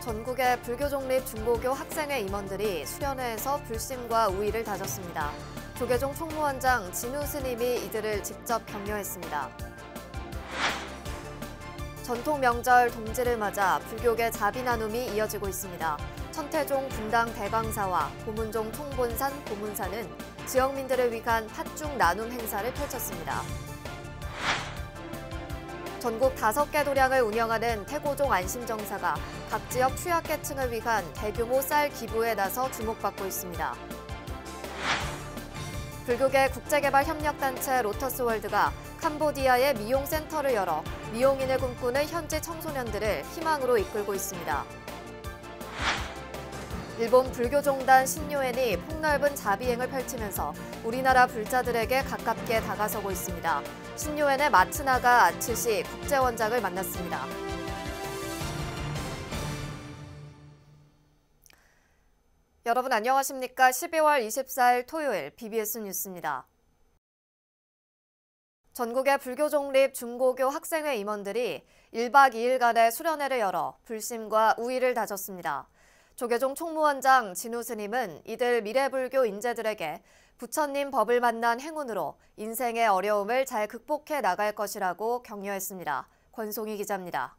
전국의 불교종립 중고교 학생회 임원들이 수련회에서 불심과 우의를 다졌습니다. 조계종 총무원장 진우 스님이 이들을 직접 격려했습니다. 전통 명절 동지를 맞아 불교계 자비 나눔이 이어지고 있습니다. 천태종 분당 대강사와 고문종 총본산 고문사는 지역민들을 위한 팥죽 나눔 행사를 펼쳤습니다. 전국 5개 도량을 운영하는 태고종 안심정사가 각 지역 취약계층을 위한 대규모 쌀 기부에 나서 주목받고 있습니다. 불교계 국제개발협력단체 로터스월드가 캄보디아에 미용센터를 열어 미용인을 꿈꾸는 현지 청소년들을 희망으로 이끌고 있습니다. 일본 불교종단 신요엔이 폭넓은 자비행을 펼치면서 우리나라 불자들에게 가깝게 다가서고 있습니다. 신요엔의 마츠나가 아츠시 국제원장을 만났습니다. 여러분 안녕하십니까? 12월 24일 토요일 BBS 뉴스입니다. 전국의 불교종립 중고교 학생회 임원들이 1박 2일간의 수련회를 열어 불심과 우의를 다졌습니다. 조계종 총무원장 진우 스님은 이들 미래불교 인재들에게 부처님 법을 만난 행운으로 인생의 어려움을 잘 극복해 나갈 것이라고 격려했습니다. 권송희 기자입니다.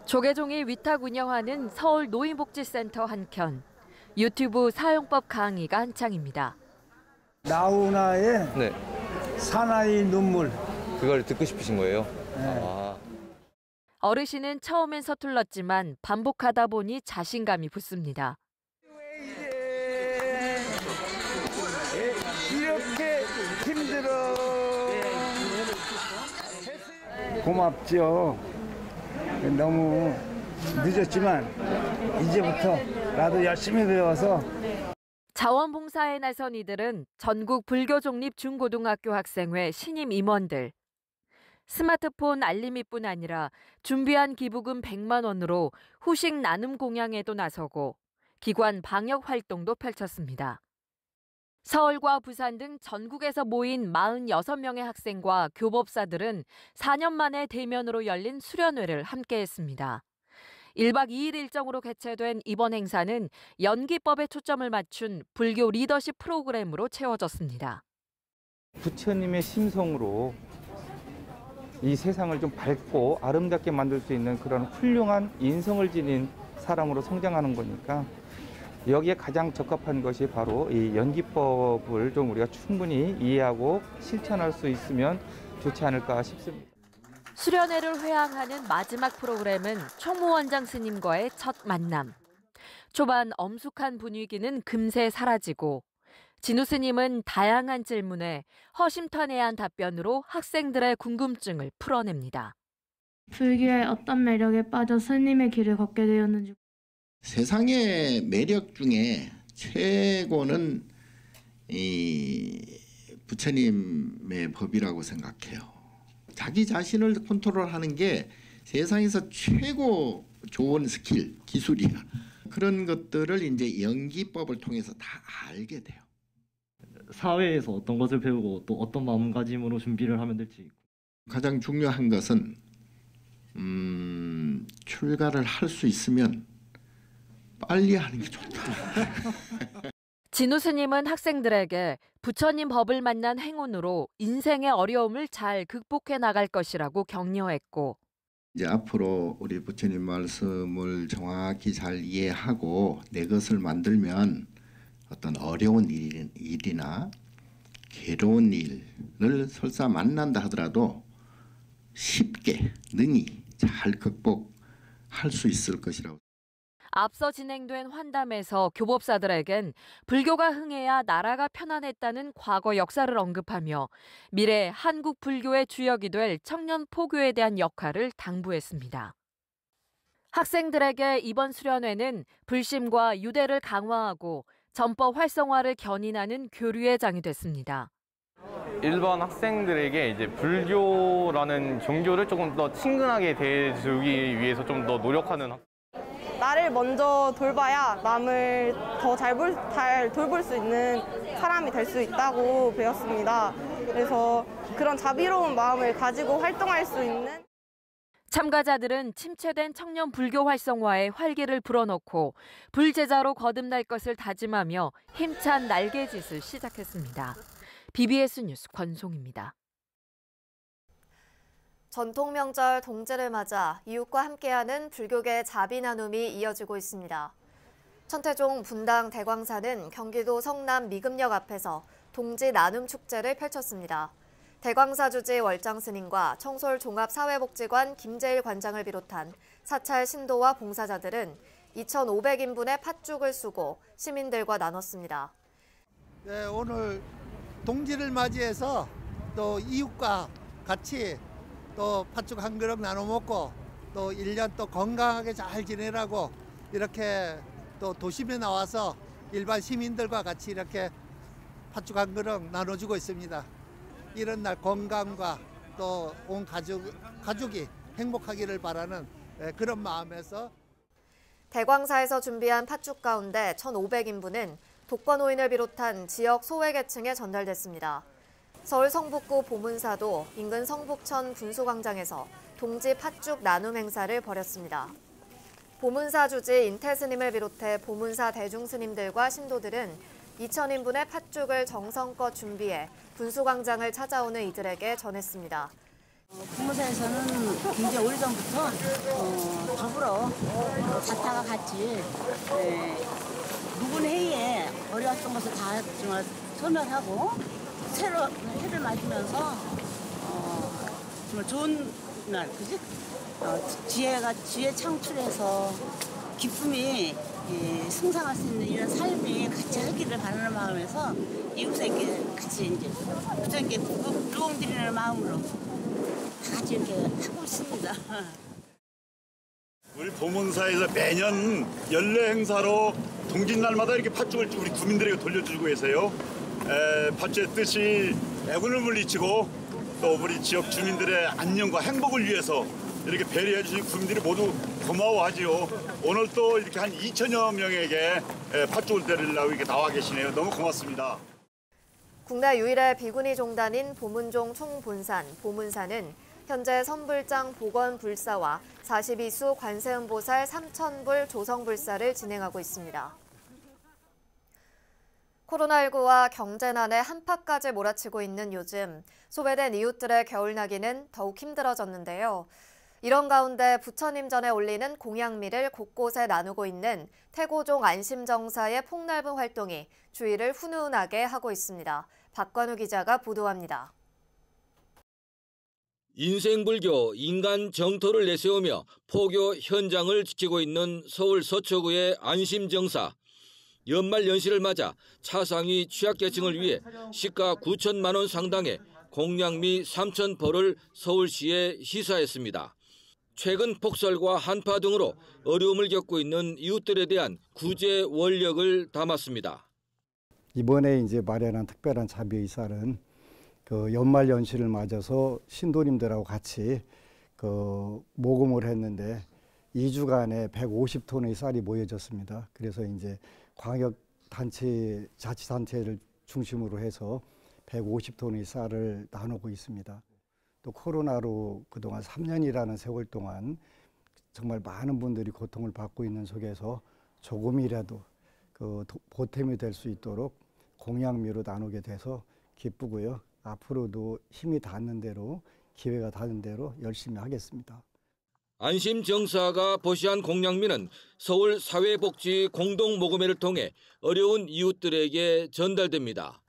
조계종이 위탁 운영하는 서울 노인복지센터 한켠. 유튜브 사용법 강의가 한창입니다. 나훈아의 사나이 눈물. 그걸 듣고 싶으신 거예요? 네. 어르신은 처음엔 서툴렀지만 반복하다 보니 자신감이 붙습니다. 이렇게 힘들어. 고맙죠. 너무 늦었지만 이제부터 나도 열심히 배워서. 자원봉사에 나선 이들은 전국 불교종립 중고등학교 학생회 신임 임원들. 스마트폰 알림이뿐 아니라 준비한 기부금 100만 원으로 후식 나눔 공양에도 나서고 기관 방역 활동도 펼쳤습니다. 서울과 부산 등 전국에서 모인 46명의 학생과 교법사들은 4년 만에 대면으로 열린 수련회를 함께했습니다. 1박 2일 일정으로 개최된 이번 행사는 연기법에 초점을 맞춘 불교 리더십 프로그램으로 채워졌습니다. 부처님의 심성으로 이 세상을 좀 밝고 아름답게 만들 수 있는 그런 훌륭한 인성을 지닌 사람으로 성장하는 거니까 여기에 가장 적합한 것이 바로 이 연기법을 좀 우리가 충분히 이해하고 실천할 수 있으면 좋지 않을까 싶습니다. 수련회를 회항하는 마지막 프로그램은 총무원장 스님과의 첫 만남. 초반 엄숙한 분위기는 금세 사라지고 진우 스님은 다양한 질문에 허심탄회한 답변으로 학생들의 궁금증을 풀어냅니다. 불교의 어떤 매력에 빠져 스님의 길을 걷게 되었는지. 세상의 매력 중에 최고는 이 부처님의 법이라고 생각해요. 자기 자신을 컨트롤하는 게 세상에서 최고 좋은 스킬, 기술이야. 그런 것들을 이제 연기법을 통해서 다 알게 돼요. 사회에서 어떤 것을 배우고 또 어떤 마음가짐으로 준비를 하면 될지. 가장 중요한 것은 출가를 할 수 있으면 빨리 하는 게 좋다. 진우 스님은 학생들에게 부처님 법을 만난 행운으로 인생의 어려움을 잘 극복해 나갈 것이라고 격려했고 이제 앞으로 우리 부처님 말씀을 정확히 잘 이해하고 내 것을 만들면 어떤 어려운 일이나 괴로운 일을 설사 만난다 하더라도 쉽게 능히 잘 극복할 수 있을 것이라고. 앞서 진행된 환담에서 교법사들에겐 불교가 흥해야 나라가 편안했다는 과거 역사를 언급하며 미래 한국 불교의 주역이 될 청년 포교에 대한 역할을 당부했습니다. 학생들에게 이번 수련회는 불심과 유대를 강화하고 전법 활성화를 견인하는 교류의 장이 됐습니다. 일반 학생들에게 이제 불교라는 종교를 조금 더 친근하게 대해주기 위해서 좀 더 노력하는 나를 먼저 돌봐야 남을 더 잘 돌볼 수 있는 사람이 될 수 있다고 배웠습니다. 그래서 그런 자비로운 마음을 가지고 활동할 수 있는 참가자들은 침체된 청년 불교 활성화에 활기를 불어넣고 불제자로 거듭날 것을 다짐하며 힘찬 날개짓을 시작했습니다. BBS 뉴스 권송입니다. 전통 명절 동지를 맞아 이웃과 함께하는 불교계 자비 나눔이 이어지고 있습니다. 천태종 분당 대광사는 경기도 성남 미금역 앞에서 동지 나눔 축제를 펼쳤습니다. 대광사 주지 월장 스님과 청솔 종합사회복지관 김재일 관장을 비롯한 사찰 신도와 봉사자들은 2,500인분의 팥죽을 쑤고 시민들과 나눴습니다. 네, 오늘 동지를 맞이해서 또 이웃과 같이 또 팥죽 한 그릇 나눠 먹고 또 1년 또 건강하게 잘 지내라고 이렇게 또 도심에 나와서 일반 시민들과 같이 이렇게 팥죽 한 그릇 나눠주고 있습니다. 이런 날 건강과 또 온 가족이 행복하기를 바라는 그런 마음에서 대광사에서 준비한 팥죽 가운데 1,500인분은 독거노인을 비롯한 지역 소외계층에 전달됐습니다. 서울 성북구 보문사도 인근 성북천 분수광장에서 동지 팥죽 나눔 행사를 벌였습니다. 보문사 주지 인태스님을 비롯해 보문사 대중스님들과 신도들은 2,000인분의 팥죽을 정성껏 준비해 분수광장을 찾아오는 이들에게 전했습니다. 보문사에서는 굉장히 오래전부터 더불어 자타가 같이 묵은 해에 어려웠던 것을 다 정말 소멸하고 새로 해를 맞으면서 정말 좋은 날, 그지? 지혜 창출해서 기쁨이 승상할 수 있는 이런 삶이 같이 하기를 바라는 마음에서 이웃에게 같이 이제 부처님께 부흥드리는 마음으로 다 같이 이렇게 하고 있습니다. 우리 보문사에서 매년 연례 행사로 동짓날마다 이렇게 팥죽을 우리 구민들에게 돌려주고 계세요. 팥죽의 뜻이 애군을 물리치고 또 우리 지역 주민들의 안녕과 행복을 위해서 이렇게 배려해 주신 국민들이 모두 고마워하지요. 오늘 또 이렇게 한 2천여 명에게 팥죽을 드리려고 이렇게 나와 계시네요. 너무 고맙습니다. 국내 유일의 비구니 종단인 보문종 총본산, 보문사는 현재 선불장 복원불사와 42수 관세음보살 3,000불 조성불사를 진행하고 있습니다. 코로나19와 경제난의 한파까지 몰아치고 있는 요즘, 소외된 이웃들의 겨울나기는 더욱 힘들어졌는데요. 이런 가운데 부처님 전에 올리는 공양미를 곳곳에 나누고 있는 태고종 안심정사의 폭넓은 활동이 주위를 훈훈하게 하고 있습니다. 박관우 기자가 보도합니다. 인생불교 인간 정토를 내세우며 포교 현장을 지키고 있는 서울 서초구의 안심정사. 연말 연시를 맞아 차상위 취약계층을 위해 시가 9천만 원 상당의 공양미 3,000포를 서울시에 시사했습니다. 최근 폭설과 한파 등으로 어려움을 겪고 있는 이웃들에 대한 구제 원력을 담았습니다. 이번에 이제 마련한 특별한 자비의 그 연말 연시를 맞아서 신도님들하고 같이 그 모금을 했는데 2주간에 150톤의 쌀이 모여졌습니다. 그래서 이제 광역 단체, 자치단체를 중심으로 해서 150톤의 쌀을 나누고 있습니다. 또 코로나로 그동안 3년이라는 세월 동안 정말 많은 분들이 고통을 받고 있는 속에서 조금이라도 그 보탬이 될 수 있도록 공양미로 나누게 돼서 기쁘고요. 앞으로도 힘이 닿는 대로, 기회가 닿는 대로 열심히 하겠습니다. 안심정사가 보시한 공양미는 서울 사회복지 공동모금회를 통해 어려운 이웃들에게 전달됩니다.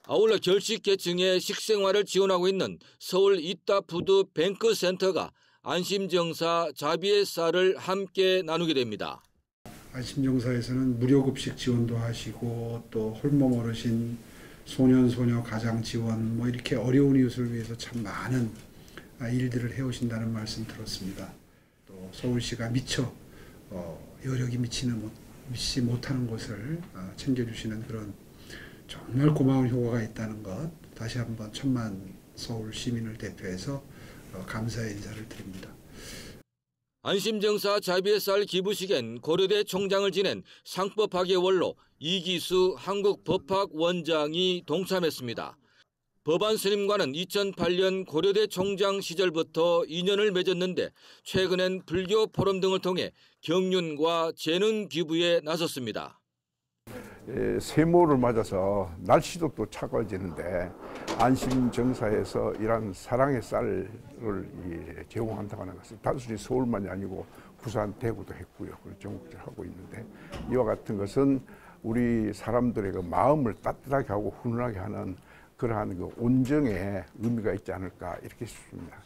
아울러 결식계층의 식생활을 지원하고 있는 서울 이따푸드 뱅크센터가 안심정사 자비의 쌀을 함께 나누게 됩니다. 안심정사에서는 무료급식 지원도 하시고 또 홀몸 어르신, 소년, 소녀 가장 지원 뭐 이렇게 어려운 이웃을 위해서 참 많은 일들을 해오신다는 말씀 들었습니다. 또 서울시가 미처 여력이 미치지 못하는 곳을 챙겨주시는 그런 정말 고마운 효과가 있다는 것 다시 한번 1,000만 서울 시민을 대표해서 감사의 인사를 드립니다. 안심정사 자비의 쌀 기부식엔 고려대 총장을 지낸 상법학의 원로 이기수 한국법학 원장이 동참했습니다. 법안 스님과는 2008년 고려대 총장 시절부터 인연을 맺었는데 최근엔 불교 포럼 등을 통해 경륜과 재능 기부에 나섰습니다. 세모를 맞아서 날씨도 또 차가워지는데 안심정사에서 이런 사랑의 쌀을 제공한다고 하는 것은 단순히 서울만이 아니고 부산, 대구도 했고요. 전국적으로 하고 있는데 이와 같은 것은 우리 사람들의 그 마음을 따뜻하게 하고 훈훈하게 하는 그러한 그 온정의 의미가 있지 않을까 이렇게 싶습니다.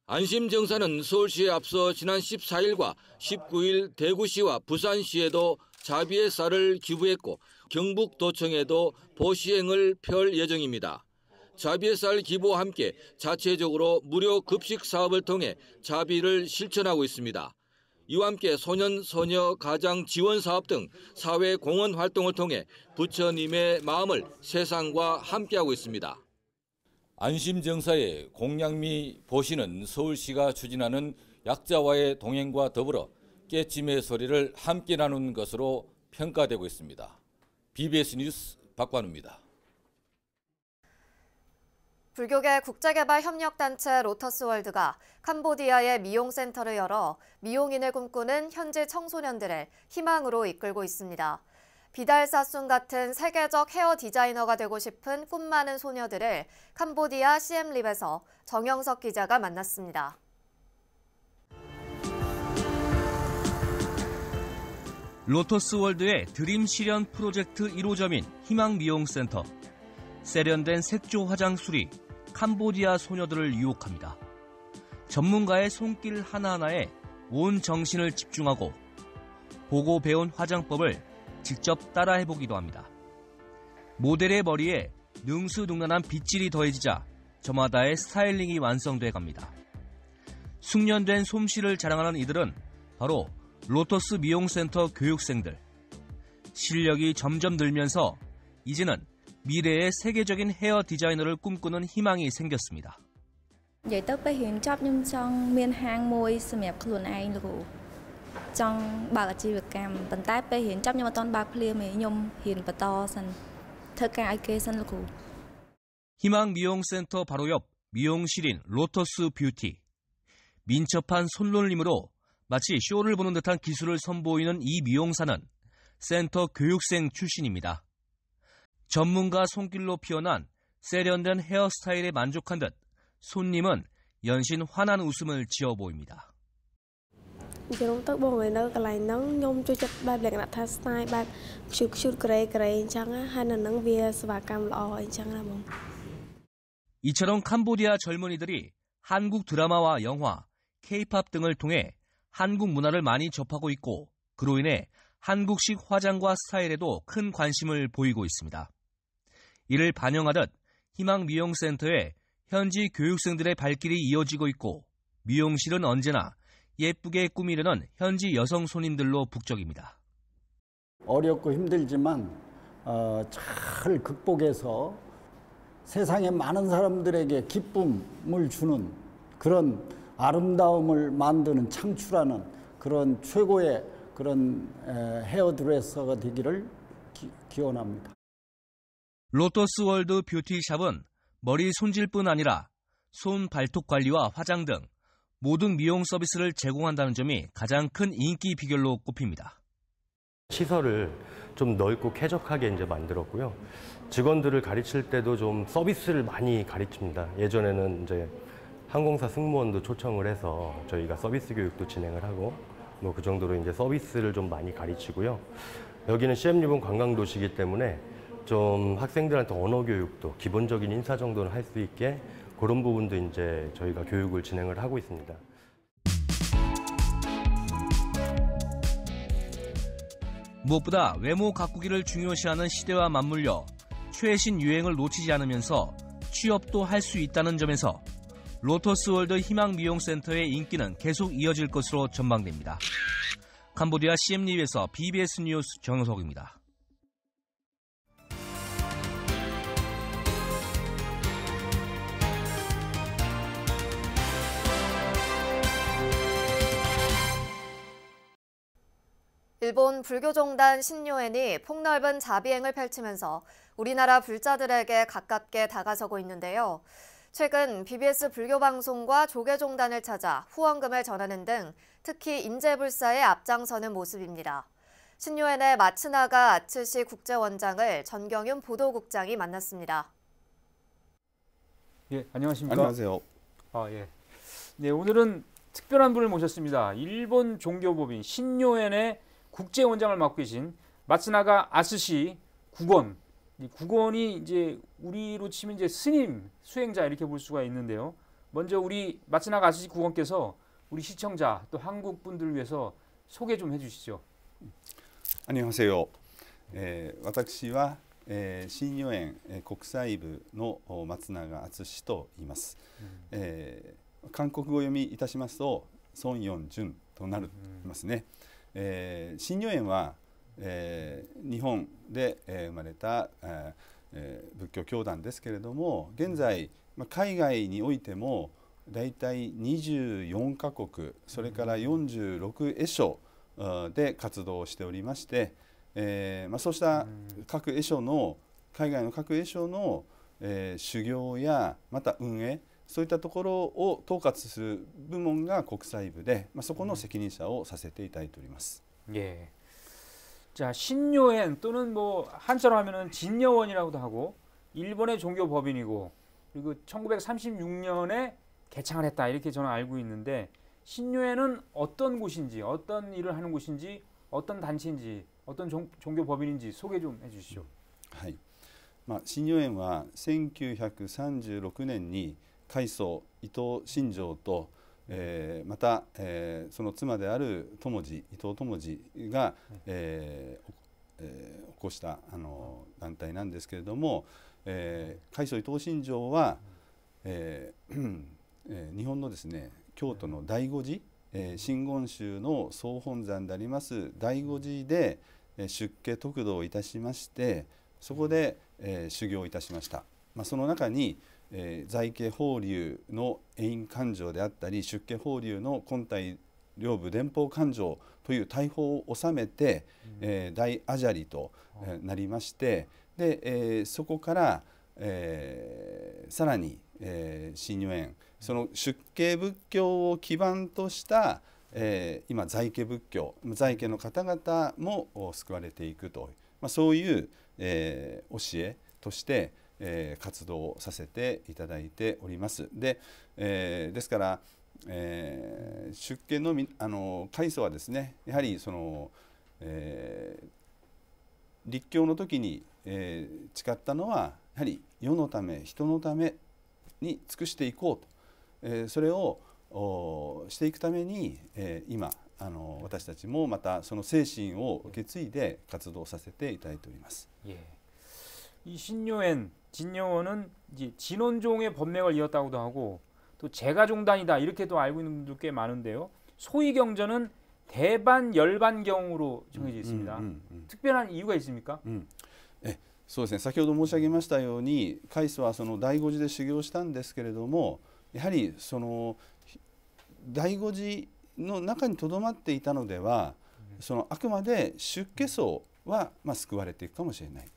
안심정사는 서울시에 앞서 지난 14일과 19일 대구시와 부산시에도 자비의 쌀을 기부했고 경북도청에도 보시행을 펼 예정입니다. 자비의 쌀 기부와 함께 자체적으로 무료 급식 사업을 통해 자비를 실천하고 있습니다. 이와 함께 소년, 소녀, 가장 지원 사업 등 사회 공헌 활동을 통해 부처님의 마음을 세상과 함께하고 있습니다. 안심정사의 공양미 보시는 서울시가 추진하는 약자와의 동행과 더불어 깨침의 소리를 함께 나눈 것으로 평가되고 있습니다. BBS 뉴스 박관우입니다. 불교계 국제개발협력단체 로터스월드가 캄보디아의 미용센터를 열어 미용인을 꿈꾸는 현지 청소년들을 희망으로 이끌고 있습니다. 비달사순 같은 세계적 헤어 디자이너가 되고 싶은 꿈 많은 소녀들을 캄보디아 시엠립에서 정영석 기자가 만났습니다. 로터스월드의 드림 실현 프로젝트 1호점인 희망미용센터. 세련된 색조 화장술이 캄보디아 소녀들을 유혹합니다. 전문가의 손길 하나하나에 온 정신을 집중하고 보고 배운 화장법을 직접 따라해보기도 합니다. 모델의 머리에 능수능란한 빗질이 더해지자 저마다의 스타일링이 완성돼 갑니다. 숙련된 솜씨를 자랑하는 이들은 바로 로터스 미용센터 교육생들. 실력이 점점 늘면서 이제는 미래의 세계적인 헤어 디자이너를 꿈꾸는 희망이 생겼습니다. Vậy tới bây hiện chấp nhưng trong miền hàng môi xem đẹpខ្លួនឯងលោកtrong bàអាជីវកម្មប៉ុន្តែពេលរៀនចាប់ខ្ញុំអត់ទាន់បើកភ្លាមទេខ្ញុំរៀនបន្តសិនធ្វើការឲ្យគេសិនលោកគ្រូ 희망 미용센터 바로 옆 미용실인 로터스 뷰티. 민첩한 손놀림으로 마치 쇼를 보는 듯한 기술을 선보이는 이 미용사는 센터 교육생 출신입니다. 전문가 손길로 피어난 세련된 헤어스타일에 만족한 듯 손님은 연신 환한 웃음을 지어 보입니다. ជារំទៅបងនៅកន្លែងហ្នឹងខ្ញុំជួយចិត្តបែបលក្ខណៈថា style បែប cuteក្រេអញ្ចឹងហើយនៅហ្នឹងវាសេវាកម្មល្អអញ្ចឹងណាបង 이처럼 캄보디아 젊은이들이 한국 드라마와 영화, K-팝 등을 통해 한국 문화를 많이 접하고 있고 그로 인해 한국식 화장과 스타일에도 큰 관심을 보이고 있습니다. 이를 반영하듯 희망미용센터에 현지 교육생들의 발길이 이어지고 있고 미용실은 언제나 예쁘게 꾸미려는 현지 여성 손님들로 북적입니다. 어렵고 힘들지만 잘 극복해서 세상에 많은 사람들에게 기쁨을 주는 그런 아름다움을 만드는 창출하는 그런 최고의 그런 헤어드레서가 되기를 기원합니다. 로터스월드 뷰티샵은 머리 손질뿐 아니라 손 발톱 관리와 화장 등 모든 미용 서비스를 제공한다는 점이 가장 큰 인기 비결로 꼽힙니다. 시설을 좀 넓고 쾌적하게 이제 만들었고요. 직원들을 가르칠 때도 좀 서비스를 많이 가르칩니다. 예전에는 이제 항공사 승무원도 초청을 해서 저희가 서비스 교육도 진행을 하고 뭐 그 정도로 이제 서비스를 좀 많이 가르치고요. 여기는 시엠립은 관광도시이기 때문에 좀 학생들한테 언어 교육도 기본적인 인사 정도는 할 수 있게 그런 부분도 이제 저희가 교육을 진행을 하고 있습니다. 무엇보다 외모 가꾸기를 중요시하는 시대와 맞물려 최신 유행을 놓치지 않으면서 취업도 할 수 있다는 점에서 로터스월드 희망미용센터의 인기는 계속 이어질 것으로 전망됩니다. 캄보디아 시엠립에서 BBS 뉴스 정영석입니다. 일본 불교종단 신요엔이 폭넓은 자비행을 펼치면서 우리나라 불자들에게 가깝게 다가서고 있는데요. 최근 BBS 불교방송과 조계종단을 찾아 후원금을 전하는 등 특히 인재불사에 앞장서는 모습입니다. 신유엔의 마츠나가 아츠시 국제원장을 전경윤 보도국장이 만났습니다. 예, 안녕하십니까? 안녕하세요. 예. 네, 오늘은 특별한 분을 모셨습니다. 일본 종교법인 신요엔의 국제원장을 맡고 계신 마츠나가 아츠시 국원. 이 국원이 이제 우리로 치면 이제 스님, 수행자 이렇게 볼 수가 있는데요. 먼저 우리 마츠나가 아츠시 국원께서 우리 시청자 또 한국 분들을 위해서 소개 좀 해주시죠. 안녕하세요. 私は新日園国際部の松永敦と言います。韓国語読みいたしますと孫四順となりますね。新日園は日本で生まれた仏教教団ですけれども、現在海外においてもだいたい24カ国、それから46会所で活動しておりまして、そうした各会所の海外の各会所の修行やまた運営、そういったところを統括する部門が国際部で、そこの責任者をさせていただいております。예. 자, 신요엔 또는 뭐 한자로 하면은 진여원이라고도 하고 일본의 종교 법인이고 그리고 1936년에 개창을 했다 이렇게 저는 알고 있는데 신요엔은 어떤 곳인지 어떤 일을 하는 곳인지 어떤 단체인지 어떤 종교 법인인지 소개 좀 해주시죠. はい。新日園は1936年に開祖伊藤新庄とまたその妻である友次伊藤友次が起こした団体なんですけれども、開祖伊藤新庄は日本のですね京都の醍醐寺真言宗の総本山であります醍醐寺で出家得度をいたしまして、そこで修行いたしました。その中に在家法隆の永遠勘定であったり出家法隆の根体両部伝法勘定という大法を収めて、大阿闍梨となりまして、で、そこから、さらに、新如園その出家仏教を基盤とした、今在家仏教在家の方々も救われていくと、そういう、教えとして活動させていただいております。で、ですから、出家の開祖はですね、やはりその、立教の時に、誓ったのはやはり世のため人のために尽くしていこうと、それをしていくために、今私たちもまたその精神を受け継いで活動させていただいております。예. 이 신요엔 진여원은 이제 진원종의 법맥을 이었다고도 하고 또 제가종단이다 이렇게도 알고 있는 분들 꽤 많은데요. 소위 경전은 대반 열반경으로 정해져 있습니다. 특별한 이유가 있습니까? そうですね。先ほど申し上げましたように、開祖はその醍醐寺で修行したんですけれども、やはりその醍醐寺の中にとどまっていたのでは、そのあくまで出家層は救われていくかもしれない。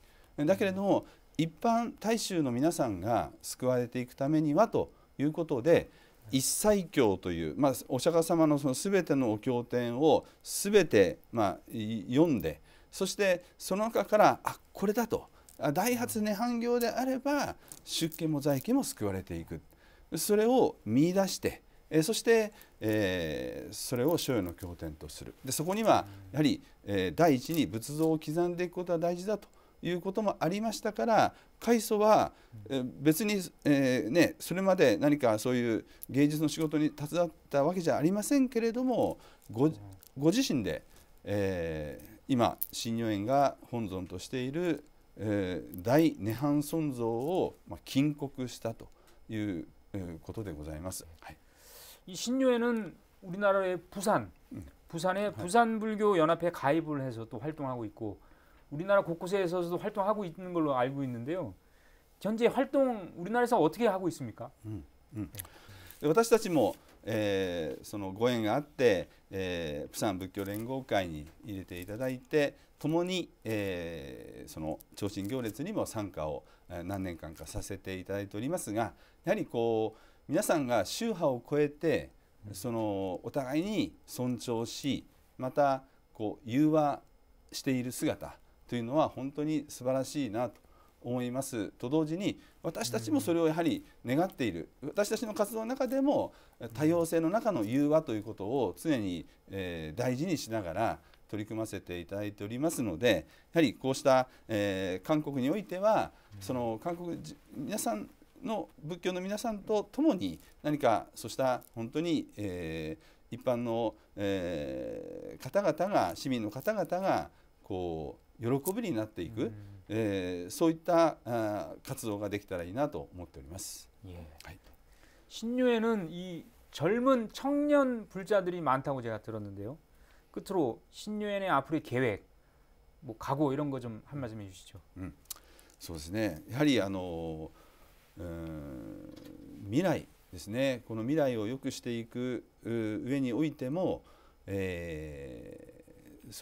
だけれども一般大衆の皆さんが救われていくためにはということで、一切経という、お釈迦様のその全てのお経典を全て読んで、そしてその中からこれだと、大発涅槃行であれば出家も在家も救われていく、それを見出して、そして、それを所要の経典とする。でそこにはやはり、第一に仏像を刻んでいくことは大事だということもありましたから、開祖は別に、それまで何かそういう芸術の仕事に携わったわけじゃありませんけれども、ご自身で、今新如園が本尊としている、大涅槃尊像を禁告したということでございます。はい、이 신요엔은 우리나라의 부산의 부산불교연합회 가입을 해서 또 활동하고 있고 우리나라 곳곳에서도 활동하고 있는 걸로 알고 있는데요. 현재 활동 우리나라에서 어떻게 하고 있습니까? で私たちも、そのご縁があって、釜山仏教連合会に入れていただいて共に、その頂身行列にも参加を何年間かさせていただいておりますが、やはりこう皆さんが宗派を超えてそのお互いに尊重し、またこう融和している姿というのは本当に素晴らしいなと思いますと同時に、私たちもそれをやはり願っている。私たちの活動の中でも多様性の中の融和ということを常に、大事にしながら取り組ませていただいておりますので、やはりこうした、韓国においてはその韓国皆さんの仏教の皆さんと共に何かそうした本当に、一般の、方々が市民の方々がこう喜びになっていく、そういった活動ができたらいいなと思っております. 신묘에는 이 젊은 청년 불자들이 많다고 제가 들었는데요. 끝으로 신묘엔의 앞으로의 계획, 뭐 각오 이런 거 좀 한 말씀 해주시죠. そうですね。やはり未来ですね。この未来を良くしていく上においても、そ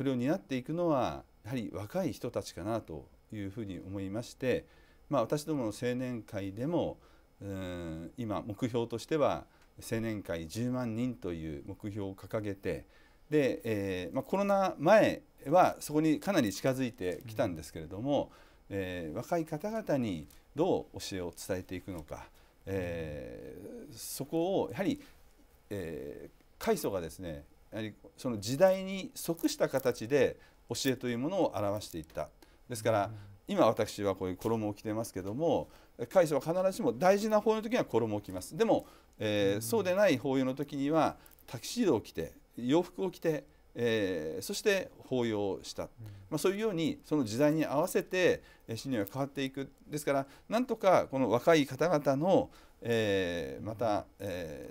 れを担っていくのはやはり若い人たちかなというふうに思いまして、私どもの青年会でも今目標としては青年会10万人という目標を掲げて、で、コロナ前はそこにかなり近づいてきたんですけれども、若い方々にどう教えを伝えていくのか、そこをやはり、開祖がですね、やはりその時代に即した形で教えというものを表していった。ですから今私はこういう衣を着てますけども、開祖は必ずしも大事な法要の時には衣を着ます。でも、そうでない法要の時にはタキシードを着て洋服を着て、そして法要をした、そういうようにその時代に合わせて信念が変わっていく。ですからなんとかこの若い方々の、また、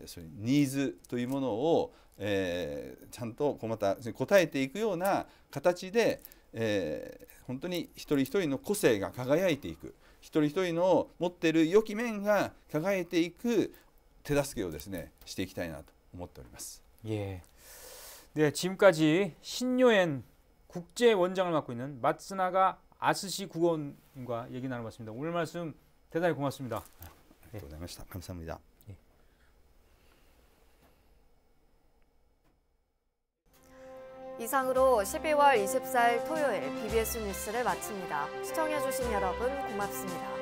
そういうニーズというものを、ちゃんとまた応えていくような形で、本当に一人一人の個性が輝いていく、一人一人の持っている良き面が輝いていく手助けをですねしていきたいなと思っております. 예. 네, 지금까지 신묘엔 국제원장을 맡고 있는 마츠나가 아스시 국원과 얘기 나눠봤습니다. 오늘 말씀 대단히 고맙습니다. 네. 감사합니다. 이상으로 12월 24일 토요일 BBS 뉴스를 마칩니다. 시청해주신 여러분 고맙습니다.